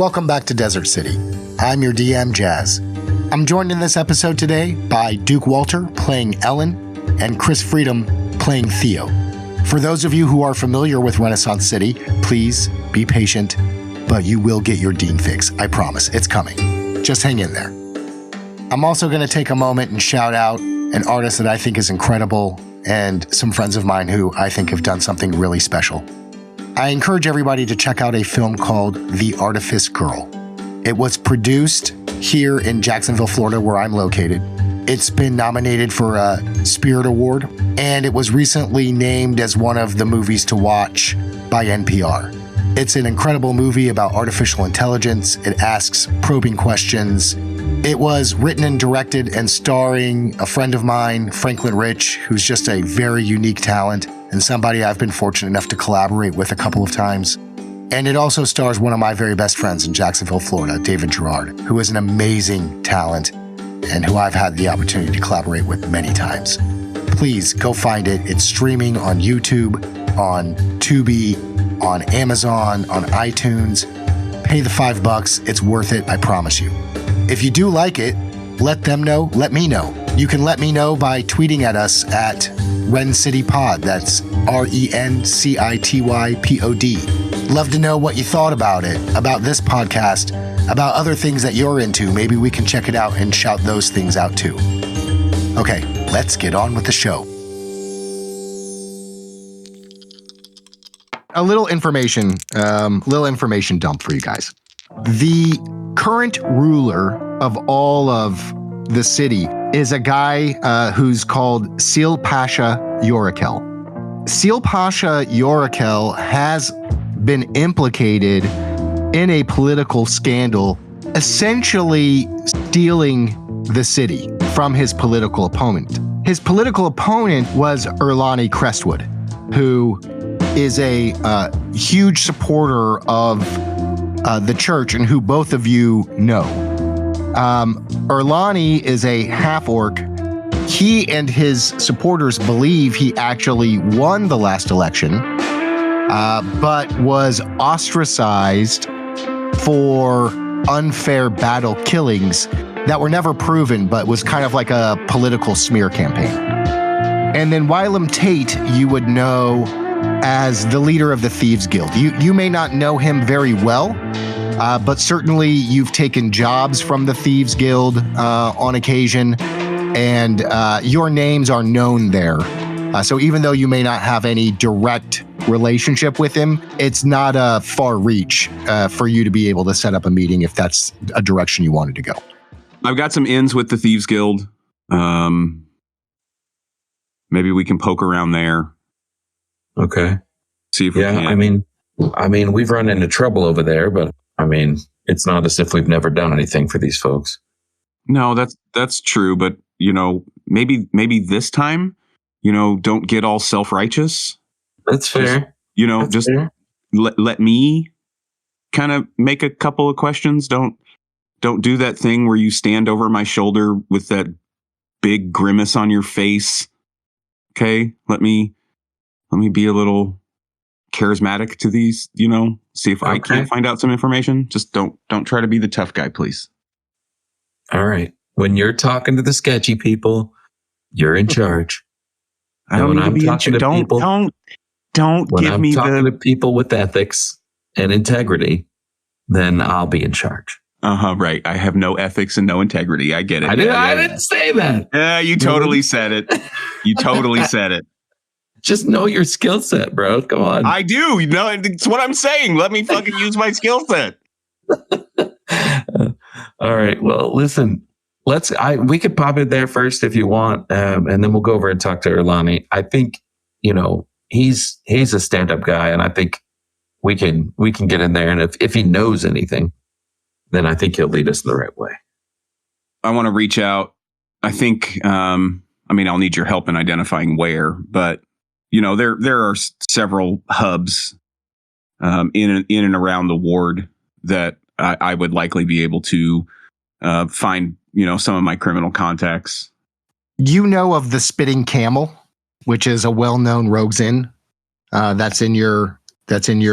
Welcome back to Desert City. I'm your DM, Jazz. I'm joined in this episode today by Duke Walter playing Ellen and Chris Freedom playing Theo. For those of you who are familiar with Renaissance City, please be patient, but you will get your Dean fix. I promise. It's coming. Just hang in there. I'm also going to take a moment and shout out an artist that I think is incredible and some friends of mine who I think have done something really special. I encourage everybody to check out a film called The Artifice Girl. It was produced here in Jacksonville, Florida, where I'm located. It's been nominated for a Spirit Award, and it was recently named as one of the movies to watch by NPR. It's an incredible movie about artificial intelligence. It asks probing questions. It was written and directed and starring a friend of mine, Franklin Rich, who's just a very unique talent and somebody I've been fortunate enough to collaborate with a couple of times. And it also stars one of my very best friends in Jacksonville, Florida, David Gerard, who is an amazing talent and who I've had the opportunity to collaborate with many times. Please go find it. It's streaming on YouTube, on Tubi, on Amazon, on iTunes. Pay the $5. It's worth it, I promise you. If you do like it, let them know, let me know. You can let me know by tweeting at us at RenCityPod. That's RenCityPod. Love to know what you thought about it, about this podcast, about other things that you're into. Maybe we can check it out and shout those things out too. Okay, let's get on with the show. A little information dump for you guys. The current ruler of all of the city is a guy who's called Seal Pasha Yorakel. Seal Pasha Yorakel has been implicated in a political scandal, essentially stealing the city from his political opponent. His political opponent was Erlani Crestwood, who is a huge supporter of the church and who both of you know. Erlani is a half-orc. He and his supporters believe he actually won the last election, but was ostracized for unfair battle killings that were never proven, but was kind of like a political smear campaign. And then Wylam Tate, you would know as the leader of the Thieves Guild. You may not know him very well, but certainly you've taken jobs from the Thieves Guild on occasion, and your names are known there. So even though you may not have any direct relationship with him, it's not a far reach for you to be able to set up a meeting if that's a direction you wanted to go. I've got some ins with the Thieves Guild. Maybe we can poke around there. Okay. See if we can. I mean, we've run into trouble over there, but I mean, it's not as if we've never done anything for these folks. No, that's true, but maybe this time, don't get all self-righteous. That's fair. Let me kind of make a couple of questions. Don't do that thing where you stand over my shoulder with that big grimace on your face. Okay, let me be a little charismatic to these, see if I can't find out some information. Just don't try to be the tough guy, please. All right. When you're talking to the sketchy people, you're in charge. I don't need to be in charge. Don't give me talking to people with ethics and integrity, then I'll be in charge. Right. I have no ethics and no integrity. I get it. I didn't say that. Yeah, you totally said it. You totally said it. Just know your skill set, bro. Come on. I do. It's what I'm saying. Let me fucking use my skill set. All right. Well, listen, we could pop it there first if you want. And then we'll go over and talk to Erlani. I think, he's a stand-up guy, and I think we can get in there. And if he knows anything, then I think he'll lead us in the right way. I want to reach out. I think, I'll need your help in identifying where, but there are several hubs in and around the ward that I would likely be able to find, some of my criminal contacts. You know of the Spitting Camel, which is a well-known rogues inn that's in your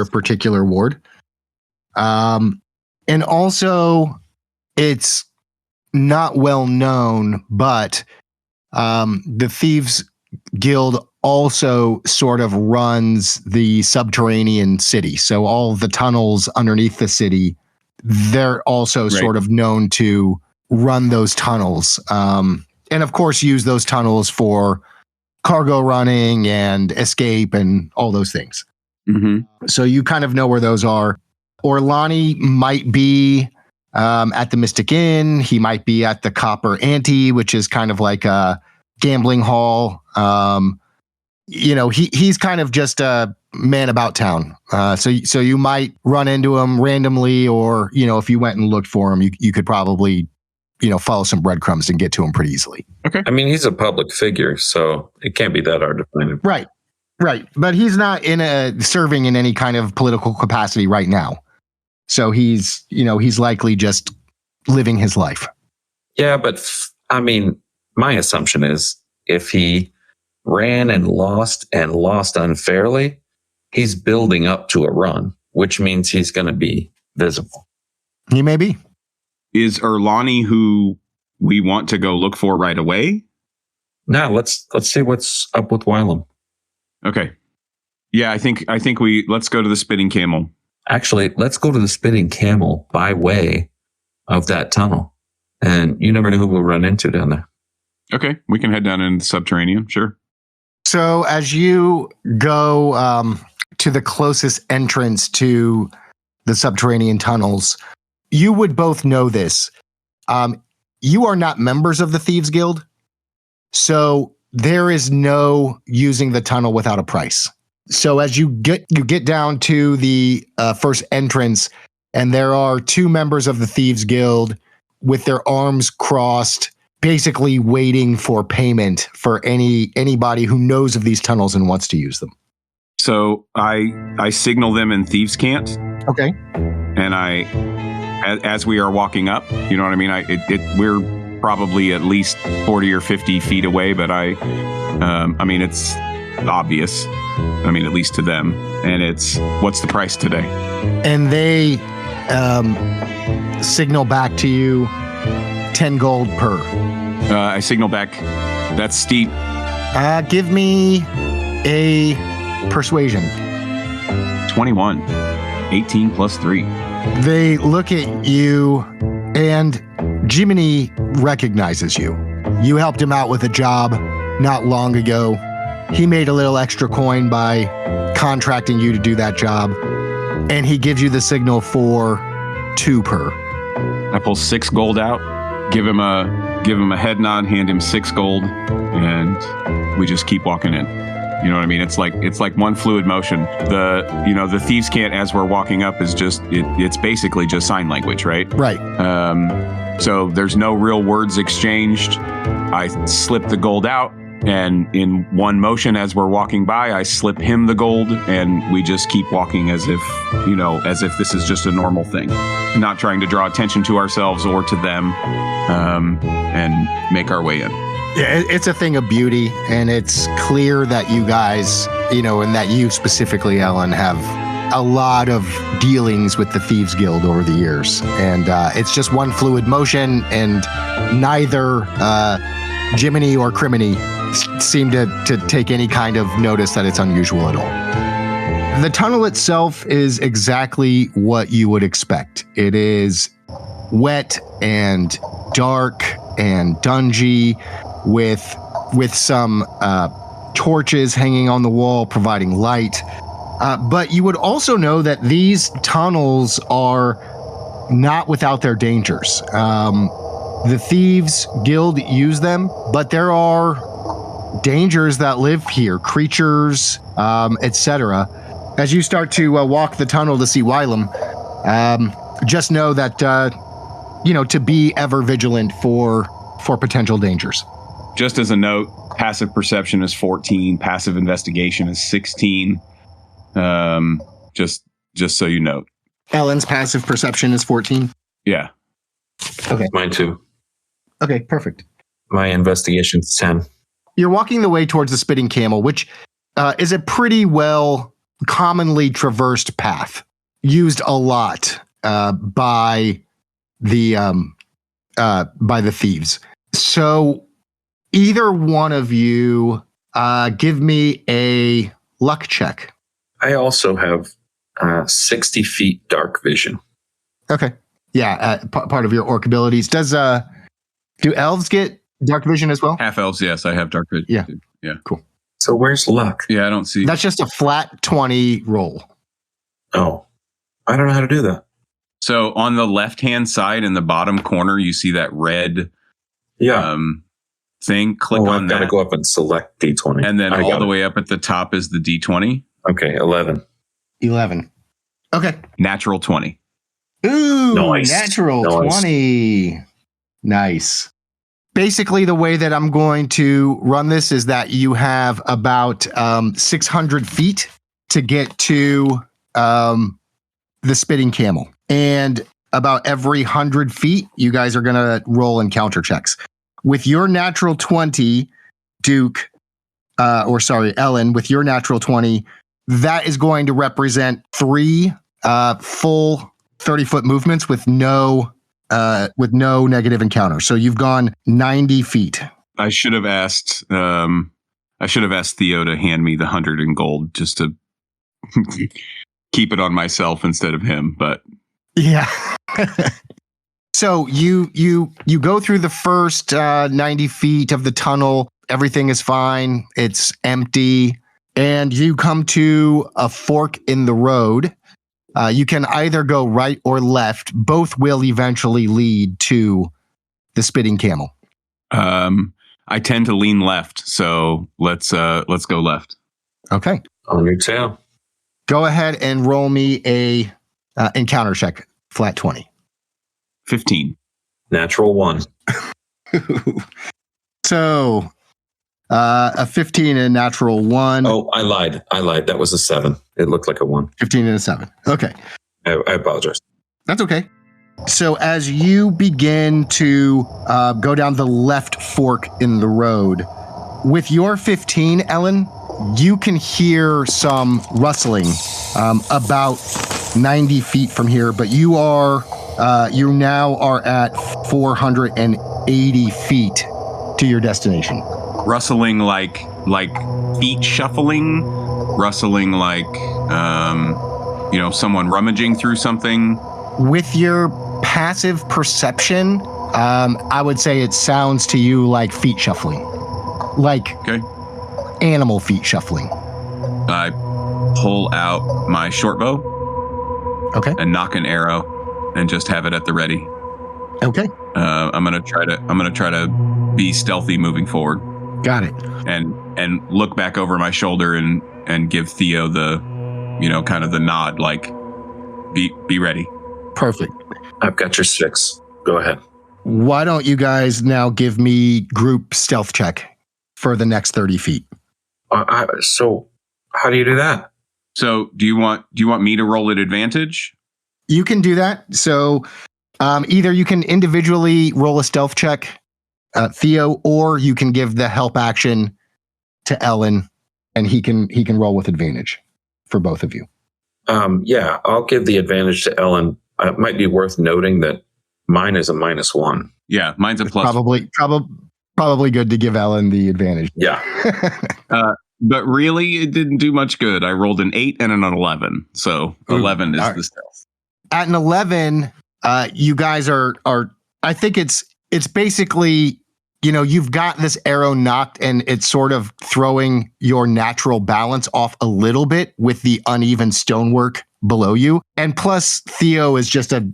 particular ward. And also, it's not well known, but the Thieves Guild also sort of runs the subterranean city. So all the tunnels underneath the city, they're also sort of known to run those tunnels. And of course, use those tunnels for cargo running and escape and all those things. Mm-hmm. So you kind of know where those are. Orlani might be at the Mystic Inn. He might be at the Copper Ante, which is kind of like a gambling hall. He's kind of just a man about town. So you might run into him randomly, or, if you went and looked for him, you could probably, follow some breadcrumbs and get to him pretty easily. Okay. I mean, he's a public figure, so it can't be that hard to find him. Right. But he's not serving in any kind of political capacity right now. So he's likely just living his life. Yeah, but my assumption is if he ran and lost unfairly, he's building up to a run, which means he's going to be visible. He may be. Is Erlani who we want to go look for right away? Now let's see what's up with Wylam. Okay. Yeah, I think let's go to the Spitting Camel. Actually, let's go to the Spitting Camel by way of that tunnel. And you never know who we'll run into down there. Okay, we can head down in the subterranean, sure. So as you go to the closest entrance to the subterranean tunnels, you would both know this. You are not members of the Thieves Guild, so there is no using the tunnel without a price. So as you get down to the first entrance, and there are two members of the Thieves Guild with their arms crossed, basically waiting for payment for anybody who knows of these tunnels and wants to use them. So I signal them in Thieves' Cant. Okay. And as we are walking up, you know what I mean? We're probably at least 40 or 50 feet away, but it's obvious. At least to them. And it's, what's the price today? And they signal back to you 10 gold per. I signal back, that's steep. Give me a persuasion. 21. 18 plus 3. They look at you, and Jiminy recognizes you. You helped him out with a job not long ago. He made a little extra coin by contracting you to do that job, and he gives you the signal for 2 per. I pull 6 gold out, give him a head nod, hand him 6 gold, and we just keep walking in. You know what I mean? It's like one fluid motion. The Thieves' Cant as we're walking up is just it's basically just sign language, right? Right. So there's no real words exchanged. I slip the gold out, and in one motion as we're walking by, I slip him the gold, and we just keep walking as if this is just a normal thing, not trying to draw attention to ourselves or to them, and make our way in. Yeah, it's a thing of beauty, and it's clear that you guys, and that you specifically, Ellen, have a lot of dealings with the Thieves Guild over the years. And it's just one fluid motion, and neither Jiminy or Criminy seem to take any kind of notice that it's unusual at all. The tunnel itself is exactly what you would expect. It is wet and dark and dungy, with some torches hanging on the wall providing light. But you would also know that these tunnels are not without their dangers. The Thieves Guild use them, but there are dangers that live here, creatures, etc. As you start to walk the tunnel to see Wylam, just know that to be ever vigilant for potential dangers. Just as a note, passive perception is 14, passive investigation is 16. Just so you know. Ellen's passive perception is 14. Yeah. Okay. Mine too. Okay, perfect. My investigation's 10. You're walking the way towards the Spitting Camel, which is a pretty well commonly traversed path, used a lot by the thieves. So either one of you give me a luck check. I also have 60 feet dark vision. Okay. Yeah, part of your orc abilities. Do elves get dark vision as well? Half elves, yes, I have dark vision. Yeah. Too. Yeah. Cool. So where's luck? Yeah, I don't see. That's just a flat 20 roll. Oh, I don't know how to do that. So on the left-hand side in the bottom corner, you see that red thing. Click on I've got that. to go up and select D20. And then all the way up at the top is the D20. Okay, 11. 11. Okay. Natural 20. Ooh, Nice. natural Nice. 20. Nice. Basically, the way that I'm going to run this is that you have about 600 feet to get to the Spitting Camel. And about every 100 feet, you guys are going to roll encounter checks. With your natural 20, Duke, Ellen, with your natural 20, that is going to represent 3 full 30-foot movements with no negative encounter. So you've gone 90 feet. I should have asked Theo to hand me the 100 in gold just to keep it on myself instead of him, but yeah. So you go through the first 90 feet of the tunnel. Everything is fine. It's empty. And you come to a fork in the road. You can either go right or left. Both will eventually lead to the Spitting Camel. I tend to lean left, so let's go left. Okay. On your tail. Go ahead and roll me a encounter check. Flat 20. 15. Natural 1. So a 15 and a natural 1. Oh, I lied. That was a 7. It looked like a 1. 15 and a 7. Okay. I apologize. That's okay. So as you begin to go down the left fork in the road, with your 15, Ellen, you can hear some rustling about 90 feet from here, but you now are at 480 feet to your destination. Rustling like feet shuffling, rustling like someone rummaging through something. With your passive perception, I would say it sounds to you like feet shuffling, like animal feet shuffling. I pull out my short bow, and knock an arrow, and just have it at the ready. Okay. I'm gonna try to be stealthy moving forward. Got it. And look back over my shoulder and give Theo the, kind of the nod, like, be ready. Perfect. I've got your 6. Go ahead. Why don't you guys now give me group stealth check for the next 30 feet? So how do you do that? So do you want me to roll at advantage? You can do that. So either you can individually roll a stealth check, Theo, or you can give the help action to Ellen, and he can roll with advantage for both of you. Yeah, I'll give the advantage to Ellen. It might be worth noting that mine is a -1. Yeah, mine's a plus. Probably good to give Ellen the advantage. Yeah. But really, it didn't do much good. I rolled an 8 and an 11. So 11 is the stealth. At an 11, you guys are I think it's basically, you've got this arrow knocked and it's sort of throwing your natural balance off a little bit with the uneven stonework below you. And plus, Theo is just a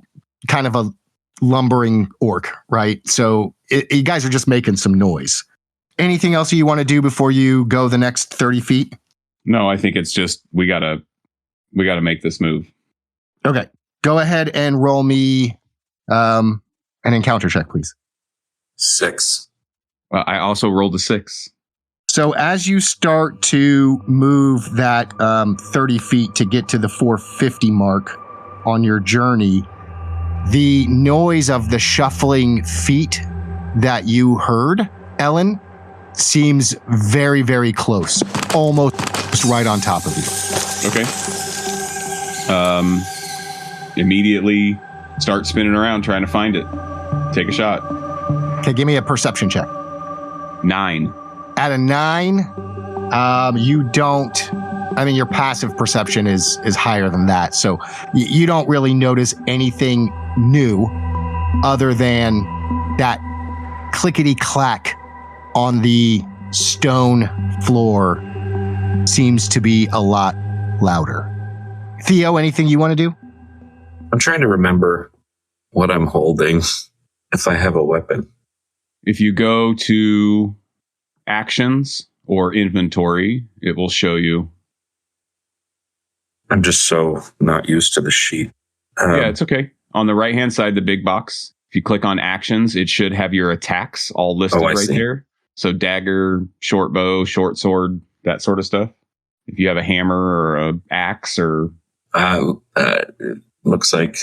kind of a lumbering orc, right? So you guys are just making some noise. Anything else you want to do before you go the next 30 feet? No, I think it's just we gotta make this move. Okay. Go ahead and roll me an encounter check, please. 6. I also rolled a 6. So as you start to move that 30 feet to get to the 450 mark on your journey, the noise of the shuffling feet that you heard, Ellen, seems very, very close, almost right on top of you. Okay. immediately start spinning around trying to find it. Take a shot. Okay, give me a perception check. 9. At a 9, you don't. I mean, your passive perception is higher than that, so you don't really notice anything new other than that clickety clack on the stone floor seems to be a lot louder. Theo, anything you want to do? I'm trying to remember what I'm holding, if I have a weapon. If you go to actions or inventory, it will show you. I'm just so not used to the sheet. Yeah, it's okay. On the right-hand side, the big box, if you click on actions, it should have your attacks all listed right there. So dagger, short bow, short sword, that sort of stuff. If you have a hammer or a axe or... it looks like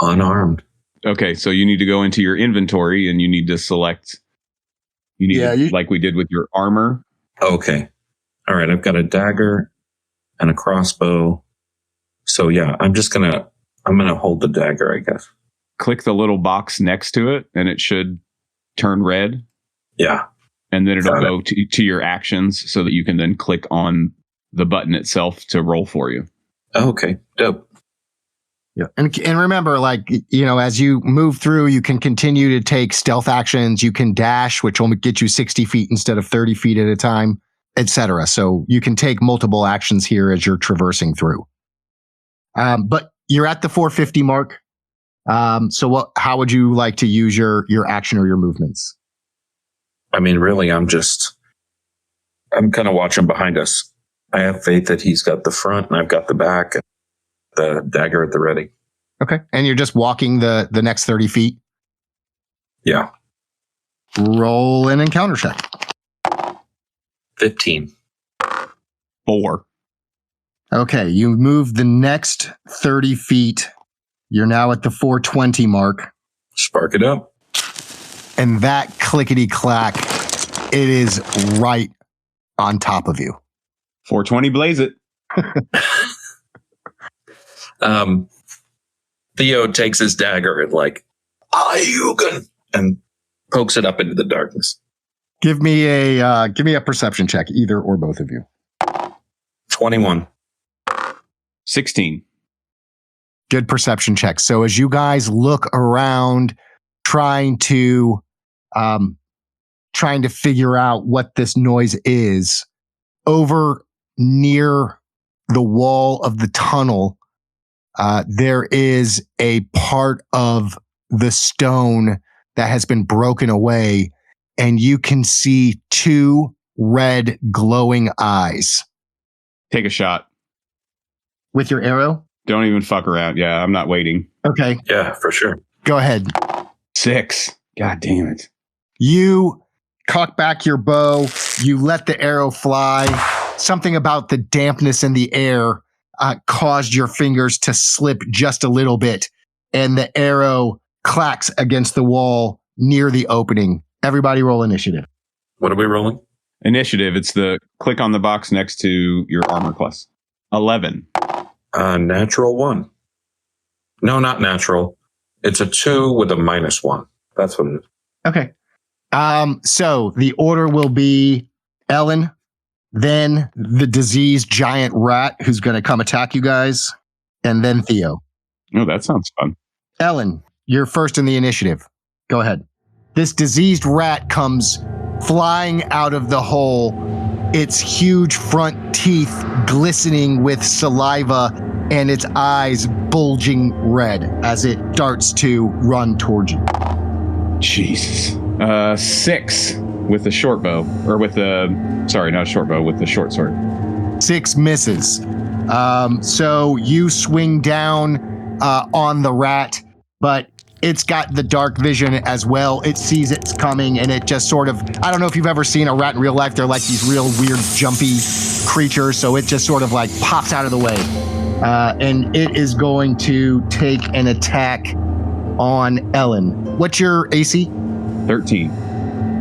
unarmed. Okay, so you need to go into your inventory and you need to select... like we did with your armor. Okay. All right, I've got a dagger and a crossbow. So yeah, I'm gonna hold the dagger, I guess. Click the little box next to it and it should turn red. Yeah. And then it'll go to your actions so that you can then click on the button itself to roll for you. Okay, dope. Yeah. And remember, as you move through, you can continue to take stealth actions. You can dash, which will get you 60 feet instead of 30 feet at a time, etc. So you can take multiple actions here as you're traversing through. But you're at the 450 mark. So how would you like to use your action or your movements? I mean, really, I'm kind of watching behind us. I have faith that he's got the front and I've got the back and the dagger at the ready. Okay. And you're just walking the next 30 feet? Yeah. Roll an encounter check. 15. 4. Okay. You move the next 30 feet. You're now at the 420 mark. Spark it up. And that clickety clack, it is right on top of you. 420 blaze it. Theo takes his dagger and Ayugan, and pokes it up into the darkness. Give me a perception check, either or both of you. 21. 16. Good perception check. So as you guys look around, trying to figure out what this noise is, over near the wall of the tunnel, there is a part of the stone that has been broken away, and you can see 2 red glowing eyes. Take a shot. With your arrow? Don't even fuck around. Yeah, I'm not waiting. Okay. Yeah, for sure. Go ahead. 6. God damn it. You cock back your bow. You let the arrow fly. Something about the dampness in the air caused your fingers to slip just a little bit, and the arrow clacks against the wall near the opening. Everybody roll initiative. What are we rolling? Initiative. It's the click on the box next to your armor class. 11. Natural 1. No, not natural. It's a 2 with a -1. That's what it is. Okay. So the order will be Ellen, then the diseased giant rat who's going to come attack you guys, and then Theo. Oh, that sounds fun. Ellen, you're first in the initiative. Go ahead. This diseased rat comes flying out of the hole, its huge front teeth glistening with saliva and its eyes bulging red as it darts to run towards you. Jesus. 6 with the short bow, or with the, sorry, not a short bow, with the short sword. 6 misses. So you swing down on the rat, but it's got the dark vision as well. It sees it's coming, and it just sort of, I don't know if you've ever seen a rat in real life. They're like these real weird jumpy creatures. So it just sort of like pops out of the way. And it is going to take an attack on Ellen. What's your AC? 13.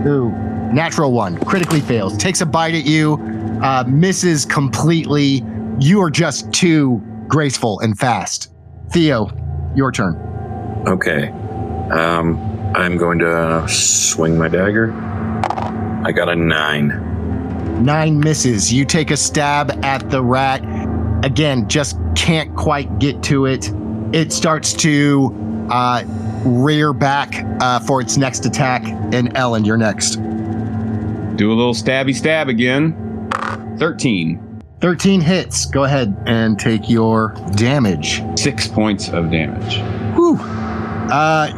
Ooh, natural 1. Critically fails. Takes a bite at you. Misses completely. You are just too graceful and fast. Theo. your turn. Okay. I'm going to swing my dagger. I got a 9. 9 misses. You take a stab at the rat. Again, just can't quite get to it. It starts to rear back for its next attack. And Ellen, you're next. Do a little stabby stab again. 13. 13 hits. Go ahead and take your damage. 6 points of damage. Whew.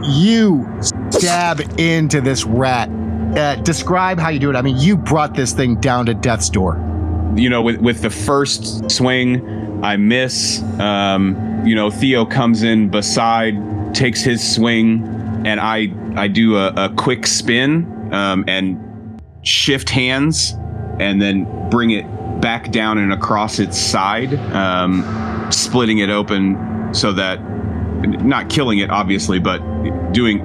You stab into this rat. Describe how you do it. I mean, you brought this thing down to death's door. You know, with the first swing, I miss. Theo comes in beside, takes his swing, and I do a quick spin and shift hands, and then bring it back down and across its side, splitting it open so that, not killing it obviously, but doing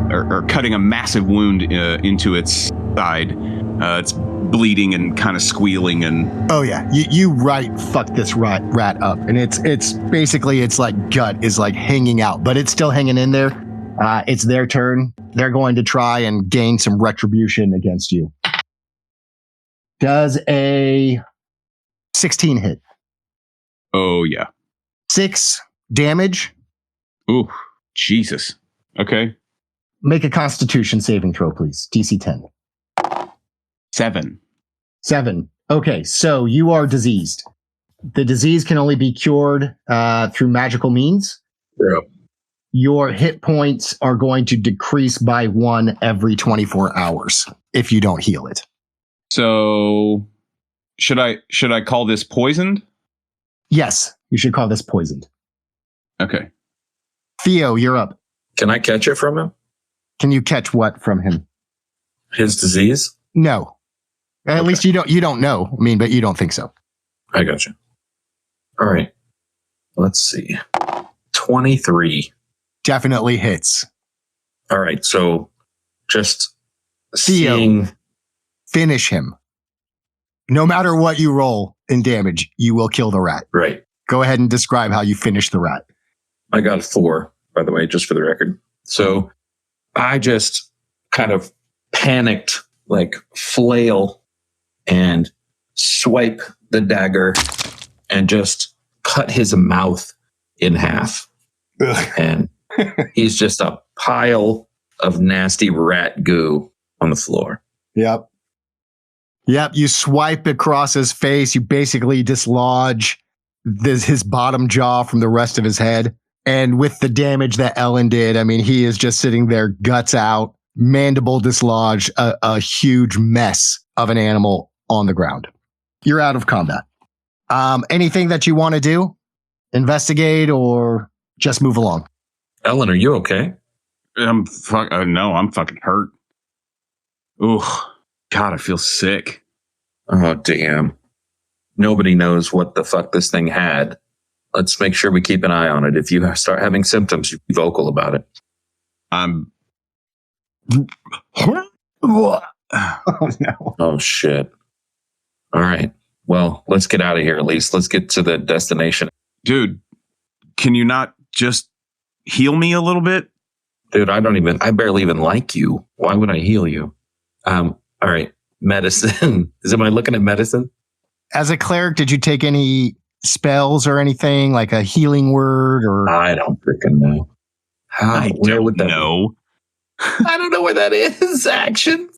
or cutting a massive wound into its side. It's bleeding and kind of squealing and. Oh yeah, you fuck this rat up, and it's basically its like gut is like hanging out, but it's still hanging in there. It's their turn. They're going to try and gain some retribution against you. Does a 16 hit? Oh yeah. 6 damage. Ooh, Jesus. Okay. Make a Constitution saving throw, please. DC 10. 7. 7. Okay, so you are diseased. The disease can only be cured through magical means. Yeah. Your hit points are going to decrease by 1 every 24 hours if you don't heal it. So, should I call this poisoned? Yes, you should call this poisoned. Okay. Theo, you're up. Can I catch it from him? Can you catch what from him? His disease? No. At least you don't know. I mean, but you don't think so. I got you. All right. Let's see. 23. Definitely hits. All right. So just Theo, seeing. finish him. No matter what you roll in damage, you will kill the rat. Right. Go ahead and describe how you finish the rat. I got 4, by the way, just for the record. So I just kind of panicked, like flail and swipe the dagger and just cut his mouth in half. Ugh. And he's just a pile of nasty rat goo on the floor. Yep. You swipe across his face. You basically dislodge his bottom jaw from the rest of his head. And with the damage that Ellen did, I mean, he is just sitting there, guts out, mandible dislodged, a huge mess of an animal on the ground. You're out of combat. Anything that you want to do? Investigate or just move along? Ellen, are you okay? No, I'm fucking hurt. Ooh, God, I feel sick. Oh, damn. Nobody knows what the fuck this thing had. Let's make sure we keep an eye on it. If you start having symptoms, you be vocal about it. I'm. Oh, no. Oh, shit. All right. Well, let's get out of here at least. Let's get to the destination. Dude, can you not just heal me a little bit? Dude, I barely even like you. Why would I heal you? All right. Medicine. Am I looking at medicine? As a cleric, did you take any spells or anything, like a healing word? Or I don't freaking know. I don't know. I don't know where that is. Action.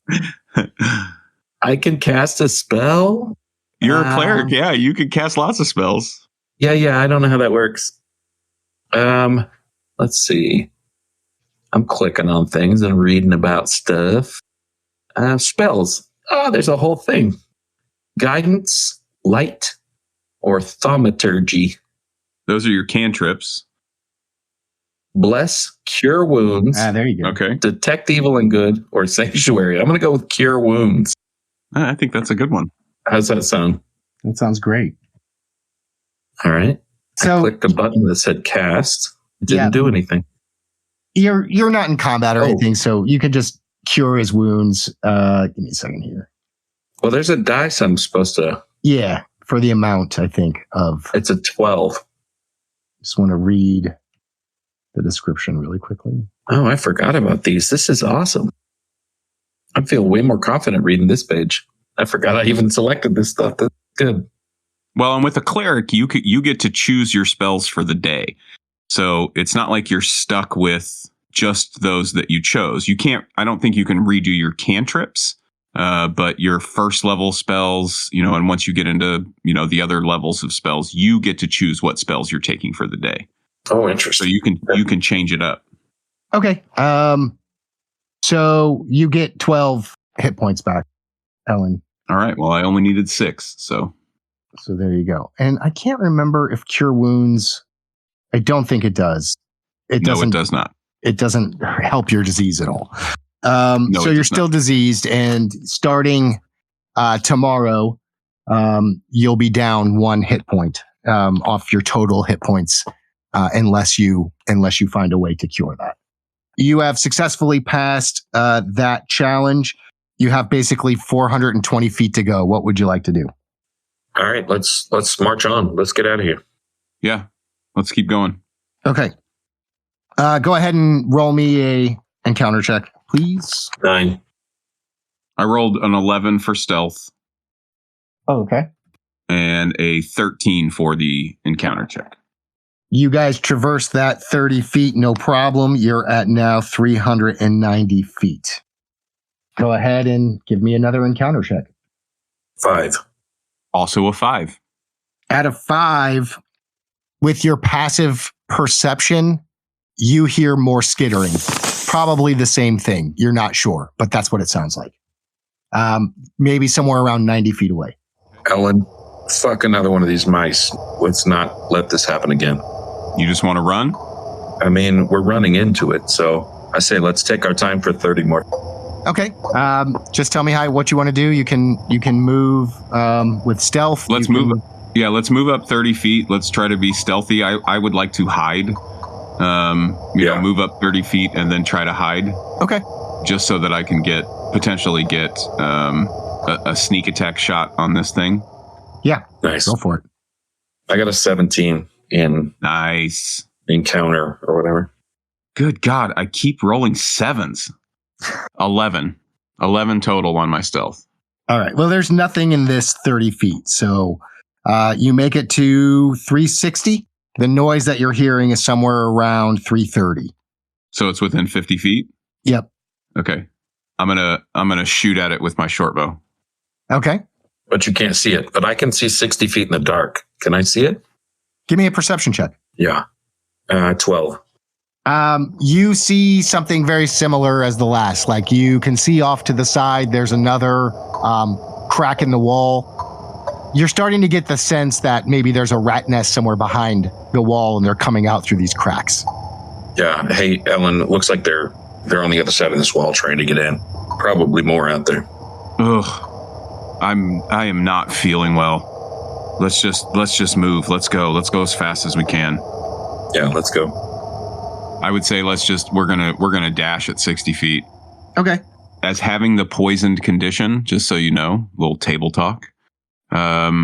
I can cast a spell. You're a cleric. Yeah, you can cast lots of spells. Yeah. I don't know how that works. Let's see. I'm clicking on things and reading about stuff. Spells. Oh, there's a whole thing. Guidance, light, or thaumaturgy. Those are your cantrips. Bless, cure wounds. there you go. Okay. Detect evil and good, or sanctuary. I'm going to go with cure wounds. I think that's a good one. How's that sound? That sounds great. All right. So I clicked a button that said cast. It didn't do anything. You're not in combat or anything, so you can just cure his wounds. Give me a second here. Well, there's a dice I'm supposed to. Yeah, for the amount, I think, of. It's a 12. Just want to read the description really quickly. Oh, I forgot about these. This is awesome. I feel way more confident reading this page. I forgot I even selected this stuff. That's good. Well, and with a cleric, you get to choose your spells for the day. So it's not like you're stuck with just those that you chose. I don't think you can redo your cantrips, but your first level spells, and once you get into, the other levels of spells, you get to choose what spells you're taking for the day. Oh, interesting. So you can change it up. Okay. So you get 12 hit points back, Ellen. All right. Well, I only needed 6, so there you go. And I can't remember if Cure Wounds. I don't think it does. It does not. It doesn't help your disease at all. No, so you're still diseased, and starting tomorrow, you'll be down 1 hit point off your total hit points, unless you find a way to cure that. You have successfully passed that challenge. You have basically 420 feet to go. What would you like to do? All right, let's march on. Let's get out of here. Yeah, let's keep going. Okay. Go ahead and roll me a encounter check, please. 9. I rolled an 11 for stealth. Oh, okay. And a 13 for the encounter check. You guys traverse that 30 feet, no problem. You're at now 390 feet. Go ahead and give me another encounter check. 5. Also a 5. Out of 5, with your passive perception, you hear more skittering. Probably the same thing. You're not sure, but that's what it sounds like. Maybe somewhere around 90 feet away. Ellen, fuck another one of these mice. Let's not let this happen again. You just want to run? I mean, we're running into it, so I say let's take our time for 30 more. Okay. Just tell me what you want to do. You can move with stealth. Let's move up 30 feet. Let's try to be stealthy. I would like to hide. Move up 30 feet and then try to hide. Okay. Just so that I can potentially get a sneak attack shot on this thing. Yeah. Nice. Go for it. I got a 17 in nice encounter or whatever. Good God, I keep rolling 7s. 11 total on my stealth. All right. Well, there's nothing in this 30 feet. So you make it to 360. The noise that you're hearing is somewhere around 330. So it's within 50 feet? Yep. Okay. I'm gonna shoot at it with my short bow. Okay. But you can't see it. But I can see 60 feet in the dark. Can I see it? Give me a perception check. Yeah. 12. You see something very similar as the last. Like you can see off to the side, there's another crack in the wall. You're starting to get the sense that maybe there's a rat nest somewhere behind the wall and they're coming out through these cracks. Yeah. Hey, Ellen, it looks like they're on the other side of this wall trying to get in. Probably more out there. Ugh. I am not feeling well. Let's just move. Let's go as fast as we can. Yeah, let's go. I would say we're gonna dash at 60 feet. Okay. As having the poisoned condition, just so you know, little table talk. I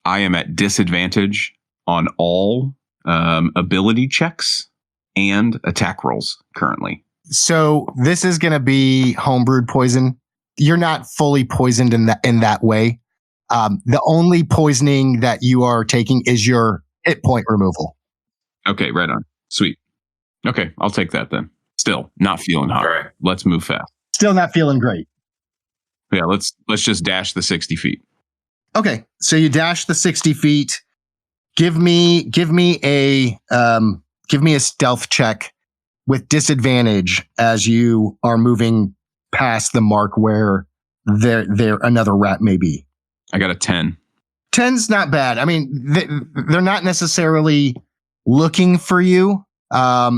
am at disadvantage on all ability checks and attack rolls currently. So this is going to be homebrewed poison. You're not fully poisoned in that way. The only poisoning that you are taking is your hit point removal. Okay, right on. Sweet. Okay, I'll take that then. Still not feeling hot. All right. Let's move fast. Still not feeling great. Yeah, let's just dash the 60 feet. Okay, so you dash the 60 feet. Give me a stealth check with disadvantage as you are moving past the mark where there another rat may be. I got a 10. 10's not bad. I mean, they're not necessarily looking for you. Are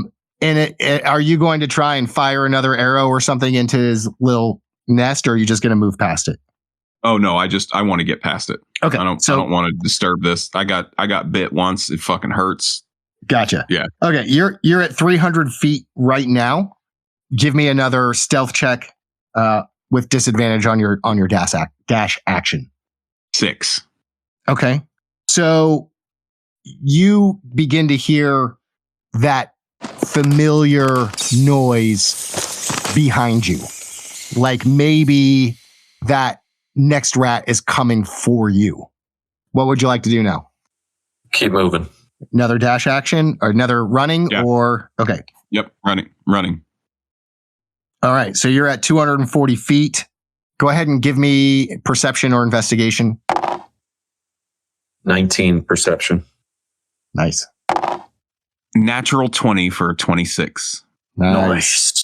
you going to try and fire another arrow or something into his little nest, or are you just going to move past it? Oh no, I want to get past it. Okay. I don't want to disturb this. I got bit once. It fucking hurts. Gotcha. Yeah. Okay. You're at 300 feet right now. Give me another stealth check, with disadvantage on your dash action. 6. Okay. So you begin to hear that familiar noise behind you. Like maybe that next rat is coming for you. What would you like to do now? Keep moving. Another dash action or another running or okay. Yep, running. All right, so you're at 240 feet. Go ahead and give me perception or investigation. 19 perception. Nice. Natural 20 for 26. Nice.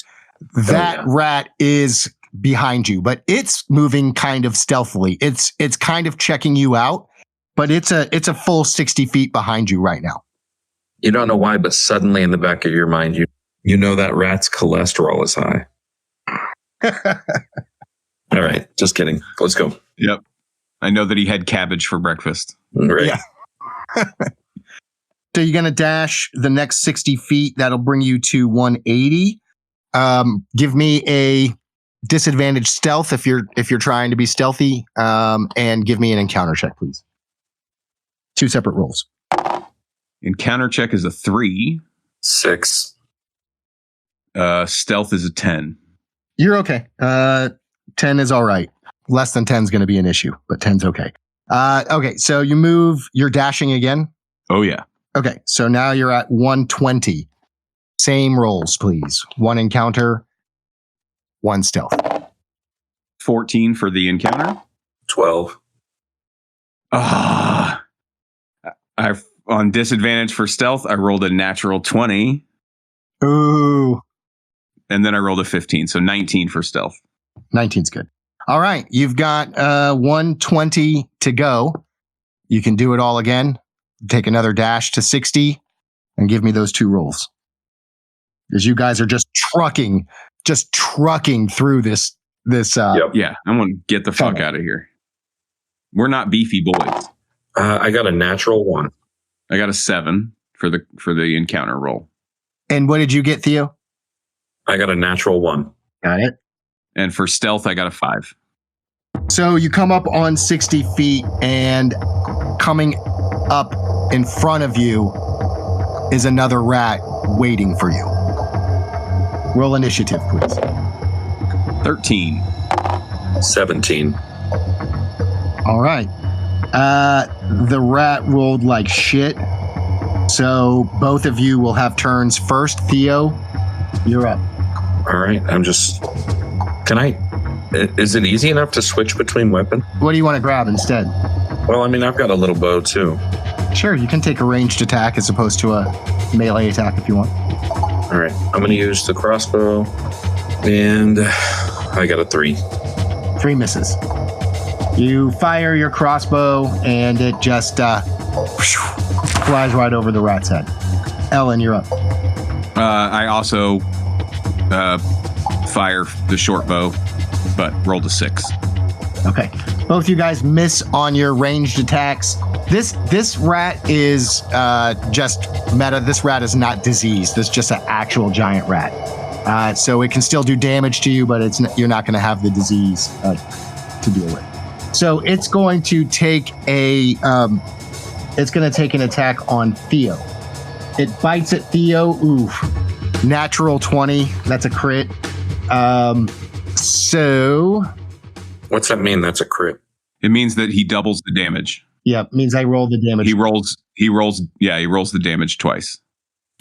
That rat is behind you, but it's moving kind of stealthily. It's kind of checking you out, but it's a full 60 feet behind you right now. You don't know why, but suddenly in the back of your mind, you know that rat's cholesterol is high. All right, just kidding. Let's go. Yep. I know that he had cabbage for breakfast. Right. Yeah. So you're going to dash the next 60 feet. That'll bring you to 180. Give me a disadvantage stealth if you're trying to be stealthy, and give me an encounter check, please. 2 separate rolls. Encounter check is a 3. 6. Stealth is a 10. You're okay. 10 is all right. Less than 10 is going to be an issue, but 10's okay. Okay, so you move. You're dashing again? Oh, yeah. Okay, so now you're at 120. Same rolls, please. 1 encounter, 1 stealth. 14 for the encounter. 12. On disadvantage for stealth, I rolled a natural 20. Ooh. And then I rolled a 15, so 19 for stealth. 19's good. All right, you've got 120 to go. You can do it all again. Take another dash to 60 and give me those 2 rolls. Because you guys are just trucking through this. Yep. Yeah, I'm going to get the fuck out of here. We're not beefy boys. I got a natural 1. I got a 7 for the encounter roll. And what did you get, Theo? I got a natural 1. Got it. And for stealth, I got a 5. So you come up on 60 feet, and coming up in front of you is another rat waiting for you. Roll initiative, please. 13. 17. All right. The rat rolled like shit. So both of you will have turns first. Theo, you're up. All right. Is it easy enough to switch between weapons? What do you want to grab instead? Well, I mean, I've got a little bow too. Sure, you can take a ranged attack as opposed to a melee attack if you want. All right. I'm going to use the crossbow. And I got a 3. 3 misses. You fire your crossbow, and it just flies right over the rat's head. Ellen, you're up. I also fire the short bow, but rolled a 6. Okay. Both you guys miss on your ranged attacks. This rat is just meta. This rat is not diseased. This is just an actual giant rat. So it can still do damage to you, but you're not going to have the disease to deal with. So it's going to take an attack on Theo. It bites at Theo. Oof. Natural 20. That's a crit. So what's that mean? That's a crit. It means that he doubles the damage. Yeah, it means I roll the damage. He rolls the damage twice.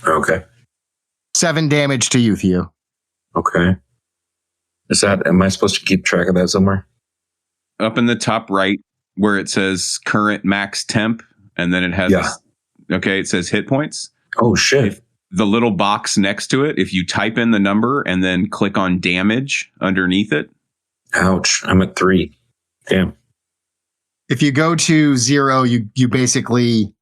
Okay. 7 damage to you, Theo. Okay. Am I supposed to keep track of that somewhere? Up in the top right where it says current max temp, and then it has it says hit points. Oh shit. The little box next to it, if you type in the number and then click on damage underneath it. Ouch. I'm at 3. Damn. If you go to 0, you basically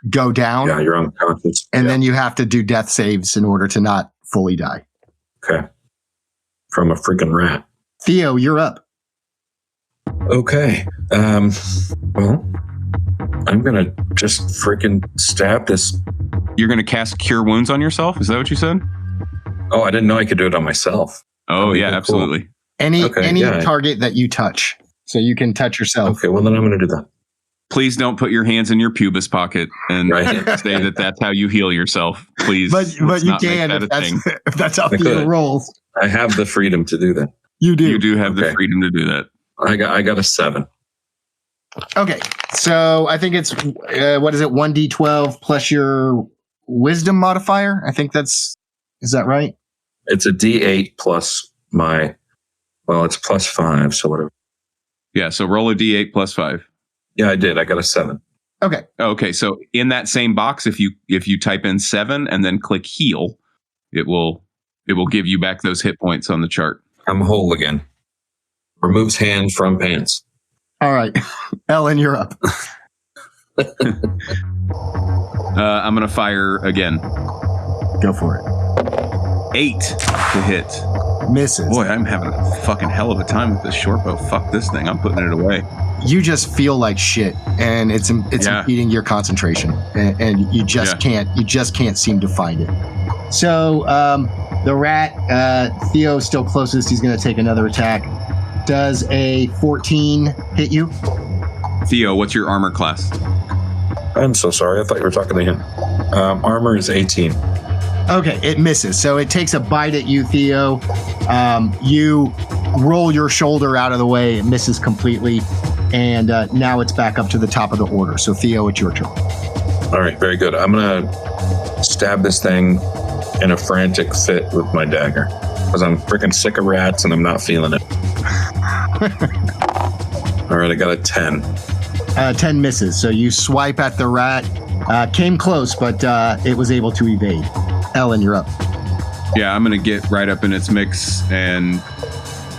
go down. Yeah, you're unconscious. And then you have to do death saves in order to not fully die. Okay. From a freaking rat. Theo, you're up. Okay. Well, I'm going to just freaking stab this. You're going to cast Cure Wounds on yourself? Is that what you said? Oh, I didn't know I could do it on myself. Oh, yeah, absolutely. Cool. Any target that you touch. So you can touch yourself. Okay, well, then I'm going to do that. Please don't put your hands in your pubis pocket and Right. say that that's how you heal yourself. Please. But let's you not make can that if a thing. that's how I Theo could. rolls. I have the freedom to do that. You do. You do have the Okay. freedom to do that. I got a 7. Okay, so I think it's what is it? 1d12 plus your wisdom modifier. I think is that right? It's a D8 plus it's plus 5, so whatever. Yeah. So roll a d8 plus 5. Yeah, I did. I got a 7. Okay. Okay. So in that same box, if you type in 7 and then click heal, it will give you back those hit points on the chart. I'm whole again. Removes hand from pants. All right, Ellen, you're up. I'm going to fire again. Go for it. 8 to hit. Misses. Boy, I'm having a fucking hell of a time with this short bow. Fuck this thing. I'm putting it away. You just feel like shit, and it's impeding your concentration, and you just can't seem to find it. So the rat, Theo's still closest. He's going to take another attack. Does a 14 hit you? Theo, what's your armor class? I'm so sorry. I thought you were talking to him. Armor is 18. Okay, it misses. So it takes a bite at you, Theo. You roll your shoulder out of the way. It misses completely. And now it's back up to the top of the order. So Theo, it's your turn. All right, very good. I'm going to stab this thing in a frantic fit with my dagger because I'm freaking sick of rats and I'm not feeling it. All right, I got a 10. 10 misses. So you swipe at the rat. Came close, but it was able to evade. Ellen, you're up. Yeah, I'm going to get right up in its mix and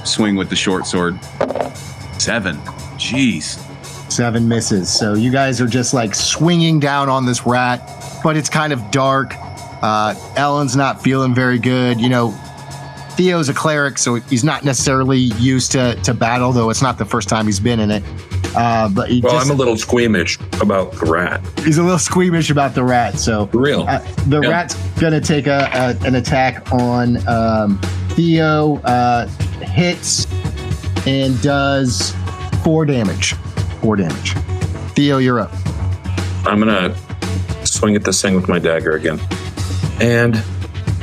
swing with the short sword. 7. Jeez. 7 misses. So you guys are just like swinging down on this rat, but it's kind of dark. Ellen's not feeling very good. You know, Theo's a cleric, so he's not necessarily used to battle, though it's not the first time he's been in it. But I'm a little squeamish about the rat. He's a little squeamish about the rat. So For real. The rat's going to take an attack on Theo, hits, and does 4 damage. 4 damage. Theo, you're up. I'm going to swing at this thing with my dagger again. And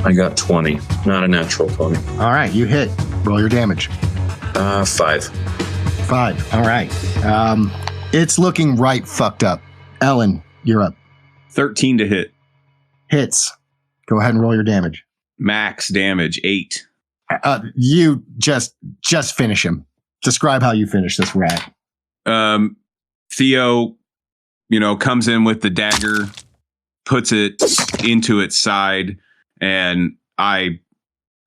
I got 20. Not a natural 20. All right, you hit. Roll your damage. 5. 5. All right. It's looking right fucked up. Ellen, you're up. 13 to hit. Hits. Go ahead and roll your damage. Max damage, 8. You just finish him. Describe how you finish this rat. Theo, comes in with the dagger, puts it into its side, and I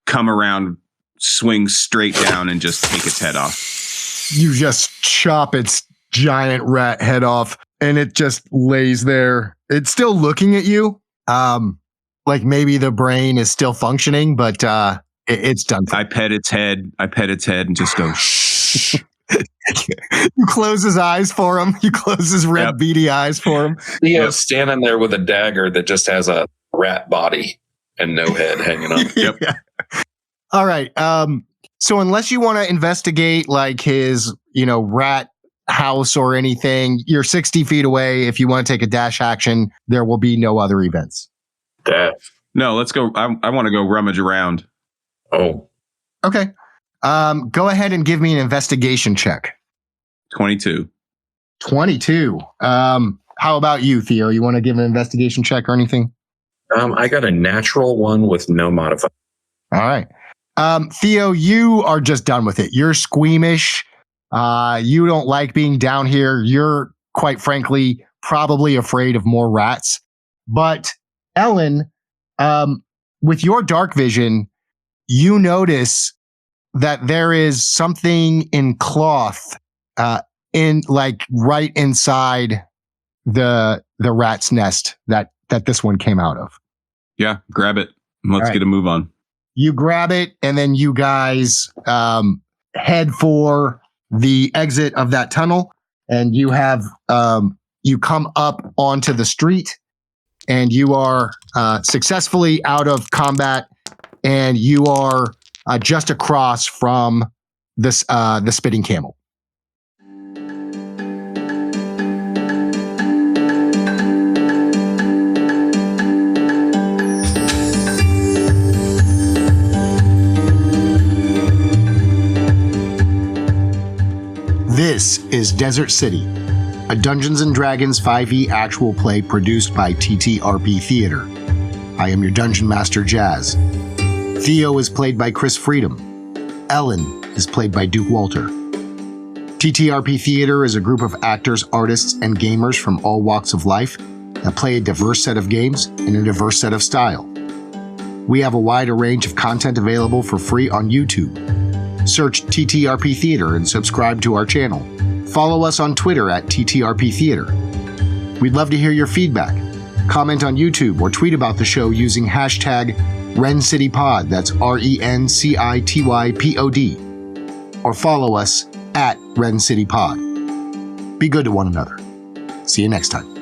come around, swing straight down, and just take its head off. You just chop its giant rat head off, and it just lays there. It's still looking at you. Like maybe the brain is still functioning, but it's done. I pet its head and just go, shh. You close his eyes for him. You close his red beady eyes for him. Theo's standing there with a dagger that just has a rat body and no head hanging on. Yep. Yeah. All right. So unless you want to investigate like his, rat house or anything, you're 60 feet away. If you want to take a dash action, there will be no other events. Dash. No, let's go. I want to go rummage around. Oh. Okay. Go ahead and give me an investigation check. 22. 22. How about you, Theo? You want to give an investigation check or anything? I got a natural 1 with no modifier. All right. Theo, you are just done with it. You're squeamish. You don't like being down here. You're, quite frankly, probably afraid of more rats. But Ellen, with your dark vision, you notice that there is something in cloth, in like right inside the rat's nest that this one came out of. Yeah, grab it. Let's get a move on. You grab it, and then you guys head for the exit of that tunnel, and you have you come up onto the street, and you are successfully out of combat, and you are just across from this the Spitting Camel. This is Desert City, a Dungeons & Dragons 5e actual play produced by TTRP Theater. I am your Dungeon Master, Jazz. Theo is played by Chris Freedom. Ellen is played by Duke Walter. TTRP Theater is a group of actors, artists, and gamers from all walks of life that play a diverse set of games in a diverse set of style. We have a wider range of content available for free on YouTube. Search TTRP Theater and subscribe to our channel. Follow us on Twitter at TTRP Theater. We'd love to hear your feedback. Comment on YouTube or tweet about the show using hashtag RenCityPod, that's RenCityPod, or follow us at RenCityPod. Be good to one another. See you next time.